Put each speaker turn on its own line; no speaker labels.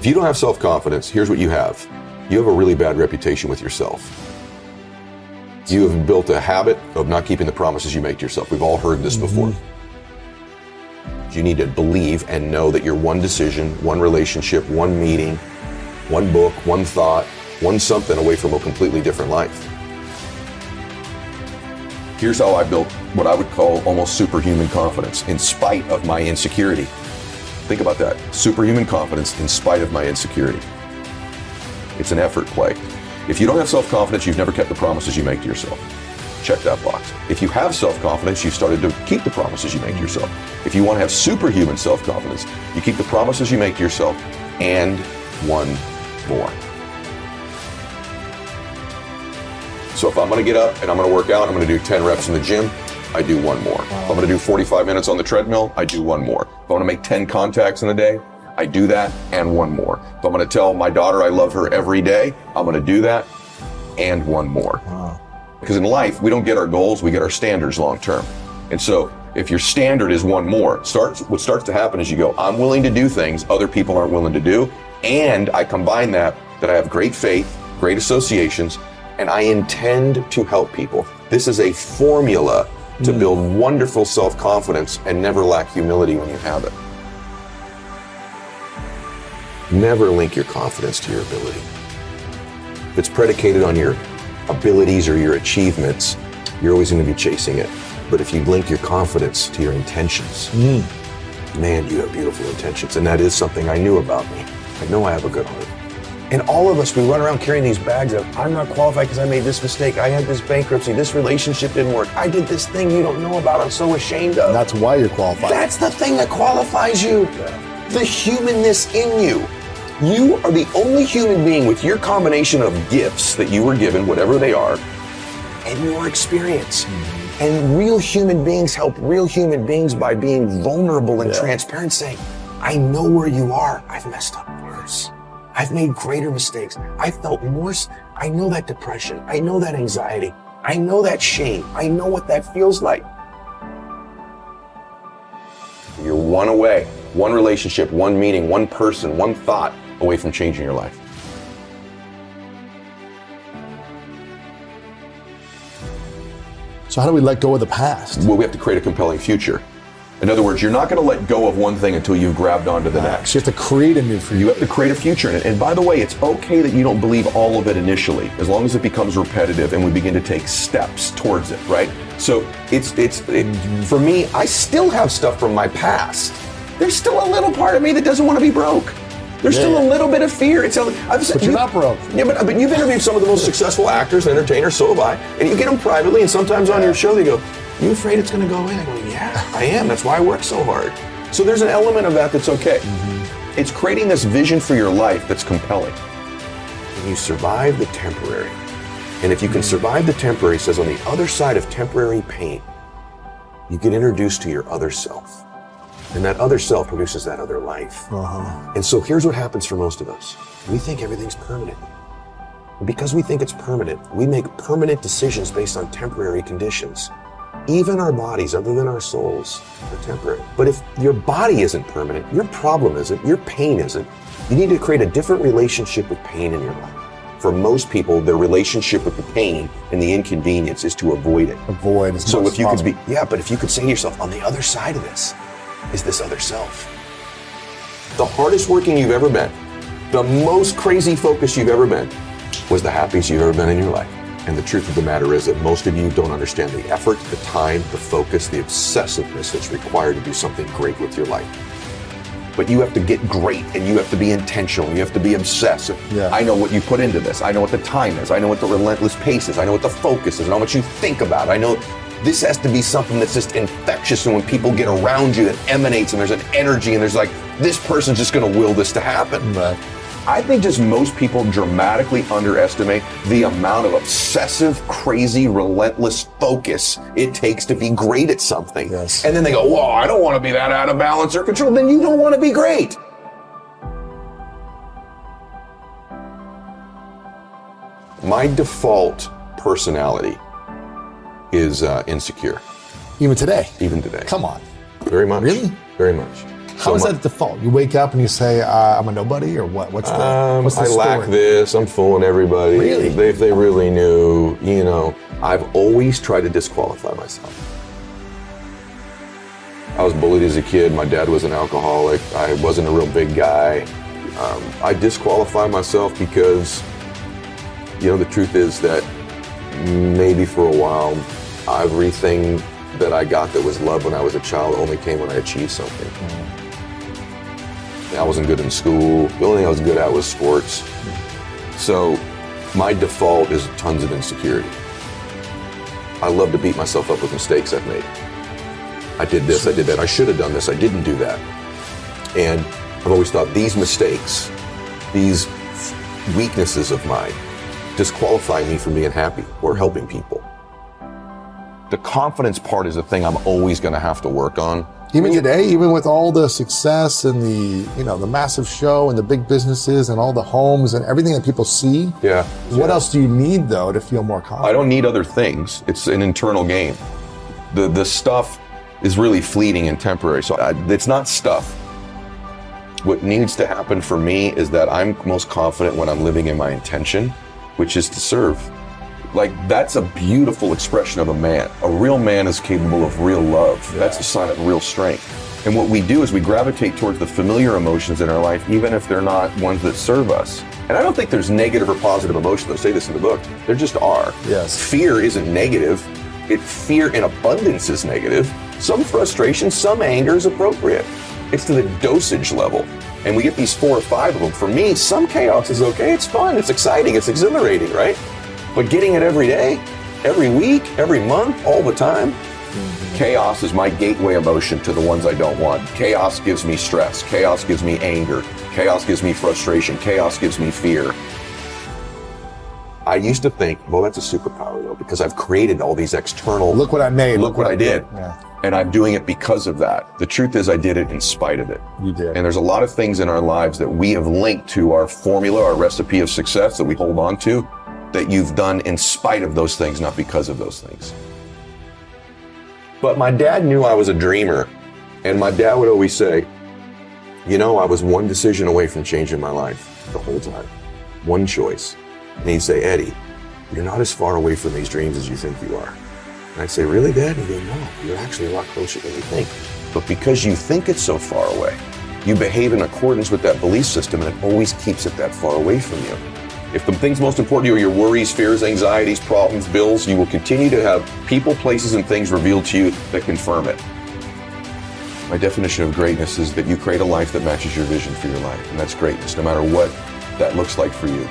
If you don't have self-confidence, here's what you have. You have a really bad reputation with yourself. You have built a habit of not keeping the promises you make to yourself. We've all heard this before. You need to believe and know that you're one decision, one relationship, one meeting, one book, one thought, one something away from a completely different life. Here's how I built what I would call almost superhuman confidence in spite of my insecurity. Think about that. Superhuman confidence in spite of my insecurity. It's an effort play. If you don't have self-confidence, you've never kept the promises you make to yourself. Check that box. If you have self-confidence, you've started to keep the promises you make to yourself. If you want to have superhuman self-confidence, you keep the promises you make to yourself and one more. So if I'm going to get up and I'm going to work out, I'm going to do 10 reps in the gym, I do one more. If I'm going to do 45 minutes on the treadmill, I do one more. If I want to make 10 contacts in a day, I do that and one more. If I'm going to tell my daughter I love her every day, I'm going to do that and one more.
Wow.
Because in life, we don't get our goals, we get our standards long term. And so if your standard is one more, what starts to happen is you go, I'm willing to do things other people aren't willing to do. And I combine that I have great faith, great associations, and I intend to help people. This is a formula to build wonderful self-confidence and never lack humility when you have it. Never link your confidence to your ability. If it's predicated on your abilities or your achievements, you're always going to be chasing it. But if you link your confidence to your intentions, man, you have beautiful intentions. And that is something I knew about me. I know I have a good heart. And all of us, we run around carrying these bags of, I'm not qualified because I made this mistake. I had this bankruptcy. This relationship didn't work. I did this thing you don't know about. I'm so ashamed of.
And that's why you're qualified.
That's the thing that qualifies you. Yeah. The humanness in you. You are the only human being with your combination of gifts that you were given, whatever they are, and your experience. And real human beings help real human beings by being vulnerable and transparent, saying, I know where you are. I've messed up worse. I've made greater mistakes. I felt worse. I know that depression. I know that anxiety. I know that shame. I know what that feels like. You're one away, one relationship, one meeting, one person, one thought away from changing your life.
So how do we let go of the past?
Well, we have to create a compelling future. In other words, you're not going to let go of one thing until you've grabbed onto the next.
So you have to create a new future.
You have to create a future in it. And by the way, it's okay that you don't believe all of it initially, as long as it becomes repetitive and we begin to take steps towards it, right? So for me, I still have stuff from my past. There's still a little part of me that doesn't want to be broke. There's still a little bit of fear.
But you're not broke.
Yeah, but you've interviewed some of the most successful actors, entertainers, so have I. And you get them privately, and sometimes on your show they go, you afraid it's going to go away? I go, yeah, I am. That's why I work so hard. So there's an element of that that's okay. It's creating this vision for your life that's compelling. And you survive the temporary. And if you can survive the temporary, it says on the other side of temporary pain, you get introduced to your other self. And that other self produces that other life. And so here's what happens for most of us. We think everything's permanent. And because we think it's permanent, we make permanent decisions based on temporary conditions. Even our bodies, other than our souls, are temporary. But if your body isn't permanent, your problem isn't, your pain isn't, you need to create a different relationship with pain in your life. For most people, their relationship with the pain and the inconvenience is to avoid it.
Avoid as
so
much
if you
as
could
possible.
but if you could say to yourself, on the other side of this is this other self. The hardest working you've ever been, the most crazy focused you've ever been, was the happiest you've ever been in your life. And the truth of the matter is that most of you don't understand the effort, the time, the focus, the obsessiveness that's required to do something great with your life. But you have to get great, and you have to be intentional, you have to be obsessive. I know what you put into this. I know what the time is. I know what the relentless pace is. I know what the focus is. I know what you think about. I know this has to be something that's just infectious, and when people get around you, it emanates, and there's an energy, and there's like, this person's just gonna will this to happen.
Right.
I think just most people dramatically underestimate the amount of obsessive, crazy, relentless focus it takes to be great at something.
Yes.
And then they go, whoa, I don't want to be that out of balance or control. Then you don't want to be great. My default personality is insecure.
Even today?
Even today.
Come on.
Very much.
Really?
Very much.
How is that default? You wake up and you say, I'm a nobody, or what? What's the
I
story?
lack this, I'm fooling everybody.
Really?
If they really knew, I've always tried to disqualify myself. I was bullied as a kid. My dad was an alcoholic. I wasn't a real big guy. I disqualify myself because, the truth is that maybe for a while, everything that I got that was love when I was a child only came when I achieved something. I wasn't good in school. The only thing I was good at was sports. So my default is tons of insecurity. I love to beat myself up with mistakes I've made. I did this, I did that, I should have done this, I didn't do that. And I've always thought these mistakes, these weaknesses of mine, disqualify me from being happy or helping people. The confidence part is a thing I'm always going to have to work on.
Even today, even with all the success and the massive show and the big businesses and all the homes and everything that people see.
Yeah.
What else do you need though to feel more confident?
I don't need other things. It's an internal game. The stuff is really fleeting and temporary. So it's not stuff. What needs to happen for me is that I'm most confident when I'm living in my intention, which is to serve. Like, that's a beautiful expression of a man. A real man is capable of real love. Yeah. That's a sign of real strength. And what we do is we gravitate towards the familiar emotions in our life, even if they're not ones that serve us. And I don't think there's negative or positive emotions. They'll say this in the book. There just are.
Yes.
Fear isn't negative. Fear in abundance is negative. Some frustration, some anger is appropriate. It's to the dosage level. And we get these 4 or 5 of them. For me, some chaos is okay. It's fun. It's exciting. It's exhilarating, right? But getting it every day, every week, every month, all the time, chaos is my gateway emotion to the ones I don't want. Chaos gives me stress. Chaos gives me anger. Chaos gives me frustration. Chaos gives me fear. I used to think, well, that's a superpower though, because I've created all these external.
Look what I made.
Look what I did.
Yeah.
And I'm doing it because of that. The truth is I did it in spite of it.
You did.
And there's a lot of things in our lives that we have linked to our formula, our recipe of success that we hold on to, that you've done in spite of those things, not because of those things. But my dad knew I was a dreamer. And my dad would always say, I was one decision away from changing my life the whole time. One choice. And he'd say, Eddie, you're not as far away from these dreams as you think you are. And I'd say, really, Dad? And he'd go, no, you're actually a lot closer than you think. But because you think it's so far away, you behave in accordance with that belief system, and it always keeps it that far away from you. If the things most important to you are your worries, fears, anxieties, problems, bills, you will continue to have people, places, and things revealed to you that confirm it. My definition of greatness is that you create a life that matches your vision for your life, and that's greatness, no matter what that looks like for you.